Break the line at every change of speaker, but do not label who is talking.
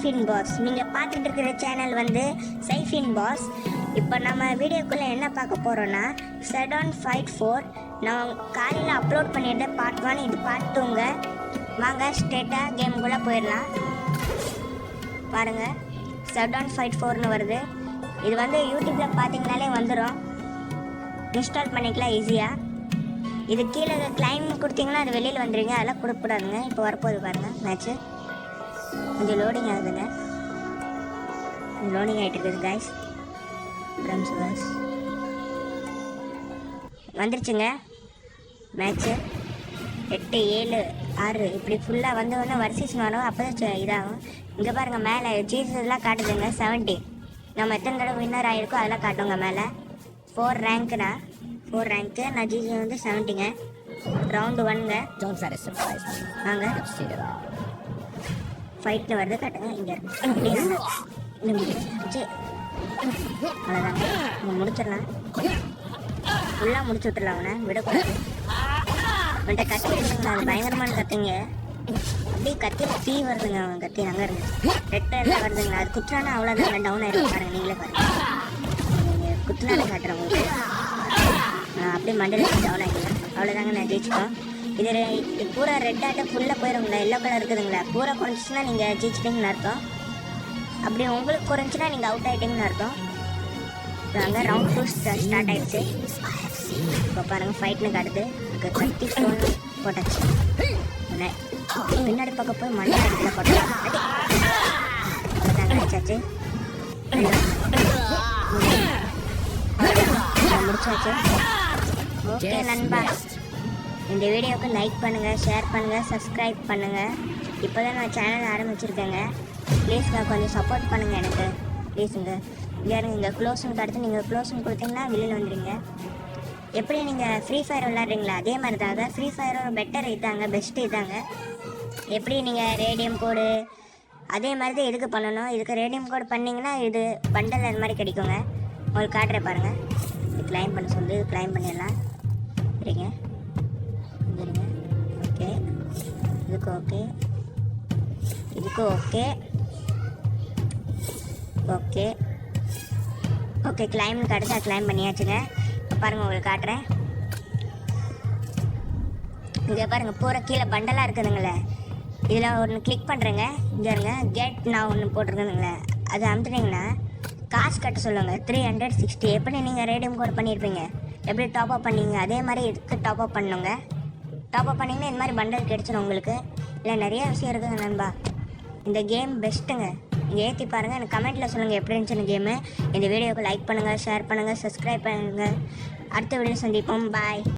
சைஃபின் pass. நீங்கள் பார்த்துட்டு இருக்கிற சேனல் வந்து சைஃபின் பாஸ். இப்போ நம்ம வீடியோக்குள்ளே என்ன பார்க்க போகிறோன்னா ஷடவுன் ஃபைட் 4 நான் காலையில் அப்லோட் பண்ணிட்டு பார்ட் 1, இது பார்ட் 2ங்க. வாங்க ஸ்ட்ரெயிட்டாக கேமுக்குள்ளே போயிடலாம். பாருங்கள், ஷடவுன் ஃபைட் 4னு வருது. இது வந்து யூடியூப்பில் பார்த்தீங்கனாலே வந்துடும், இன்ஸ்டால் பண்ணிக்கலாம் ஈஸியாக. இது கீழே கிளைம் கொடுத்தீங்கன்னா அது வெளியில் வந்துடுங்க, அதெல்லாம் கொடுக்கக்கூடாதுங்க. இப்போ வரப்போகுது பாருங்கள் மேட்ச்சு. கொஞ்சம் லோடிங் ஆகுதுங்க, லோடிங் ஆகிட்டு இருக்குது கைஸ். வந்துருச்சுங்க மேட்ச்சு. 8, 7, 6 இப்படி ஃபுல்லாக வந்து வரிசைன்னு வரும், அப்போ தான் இதாகும். இங்கே பாருங்கள் மேலே ஜீசஸ்லாம் காட்டுதுங்க. 70 நம்ம எத்தனை தடவை வின்னர் ஆகிருக்கோ அதெல்லாம் காட்டுங்க மேலே. 4 ரேங்க்குண்ணா, 4 ரேங்க்கு. நான் ஜீசஸ் வந்து 70ங்க. ரவுண்டு 1ங்க. வாங்க ஃபைட்டில் வருது காட்டுங்க. இங்கே அவ்வளோதாங்க, நம்ம முடிச்சிடலாம். ஃபுல்லாக முடிச்சு விட்டுடலாம், அவனை விடக்கூடாது. அவன்கிட்ட கத்தி இருக்குங்க, அது பயங்கரமான கத்திங்க. அப்படியே கத்தியில் தீ வருதுங்க. அவன் கத்தி அங்கே இருந்து ரெட் கலரில் வருதுங்களா, அது குத்துறானா அவ்வளோதாங்க டவுன் ஆகிடும். பாருங்க நீங்களே பாருங்க, குத்துனாலே காட்டுறேன் உங்களுக்கு. அப்படியே மண்டல டவுன் ஆகிக்கலாம். அவ்வளோதாங்க, நான் ஜெயிச்சிட்டோம். இது பூரா ரெட் ஆட்டை ஃபுல்லாக போயிடுங்களா, எல்லோ கலர் இருக்குதுங்களா. பூரா குறைஞ்சிச்சுன்னா நீங்கள் ஜெயிச்சிட்டிங்கன்னு அர்த்தம். அப்படி உங்களுக்கு குறைஞ்சின்னா நீங்கள் அவுட் ஆகிட்டீங்கன்னு அர்த்தம். அங்கே ரவுண்ட் 2 ஸ்டார்ட் ஆகிடுச்சு. இப்போ பாருங்கள் ஃபைட்னு காட்டுது. கத்தி ஃபோன் போட்டாச்சு. பின்னாடி பக்கம் போய் மண்ணை அடிக்கல போட்டேன். அடிச்சாச்சு, முடிச்சாச்சு. ஓகே நண்பா, இந்த வீடியோவுக்கு லைக் பண்ணுங்கள், ஷேர் பண்ணுங்கள், சப்ஸ்கிரைப் பண்ணுங்கள். இப்போ தான் நான் சேனல் ஆரம்பிச்சிருக்கேங்க. ப்ளீஸ்ங்க கொஞ்சம் சப்போர்ட் பண்ணுங்கள் எனக்கு, ப்ளீஸுங்க. இங்கே க்ளோஸுன்னு அடுத்து நீங்கள் க்ளோஸுன்னு கொடுத்தீங்கன்னா வெளியில் வந்துடுங்க. எப்படி நீங்கள் ஃப்ரீ ஃபயர் விளாட்றீங்களா அதே மாதிரி தாங்க. ஃப்ரீ ஃபயரோட பெட்டர் இதாங்க, பெஸ்ட்டு இதாங்க. எப்படி நீங்கள் ரேடியம் கோடு அதே மாதிரி தான் இதுக்கு பண்ணணும். இதுக்கு ரேடியம் கோடு பண்ணிங்கன்னா இது பண்டல் அது மாதிரி கிடைக்குங்க. உங்களுக்கு காட்டுற பாருங்கள். இது கிளைம் பண்ண சொல்லி இது கிளைம் பண்ணிடலாம். சரிங்க, சரிங்க. ஓகே, இதுக்கு ஓகே, இதுக்கு ஓகே, ஓகே ஓகே. கிளைம்னு காட்டுது, கிளைம் பண்ணியாச்சுங்க. இப்போ பாருங்கள் உங்களுக்கு காட்டுறேன். இங்கே பாருங்கள் பூரா கீழே பண்டலாக இருக்குதுங்களே. இதில் ஒன்று கிளிக் பண்ணுறேங்க. இங்கே இருங்க, கெட் நான் ஒன்று போட்டிருக்குதுங்களே, அது அமுத்துட்டிங்கன்னா காசு கட்ட சொல்லுங்கள். 360. எப்படி நீங்கள் ரேடியம் கோட் பண்ணியிருப்பீங்க, எப்படி டாப்அப் பண்ணீங்க அதே மாதிரி இதுக்கு டாப்அப் பண்ணுங்க. டாப்அப் பண்ணிங்கன்னா இந்த மாதிரி பண்டல் கிடச்சிடும் உங்களுக்கு. இல்லை நிறைய விஷயம் இருக்குதுங்க நண்பா. இந்த கேம் பெஸ்ட்டுங்க. நீங்கள் ஏற்றி பாருங்கள், எனக்கு கமெண்ட்டில் சொல்லுங்கள் எப்படி இருந்துச்சுன்னு கேமு. இந்த வீடியோவுக்கு லைக் பண்ணுங்கள், ஷேர் பண்ணுங்கள், சப்ஸ்கிரைப் பண்ணுங்கள். அடுத்த வீடியோ சந்திப்போம். பாய்.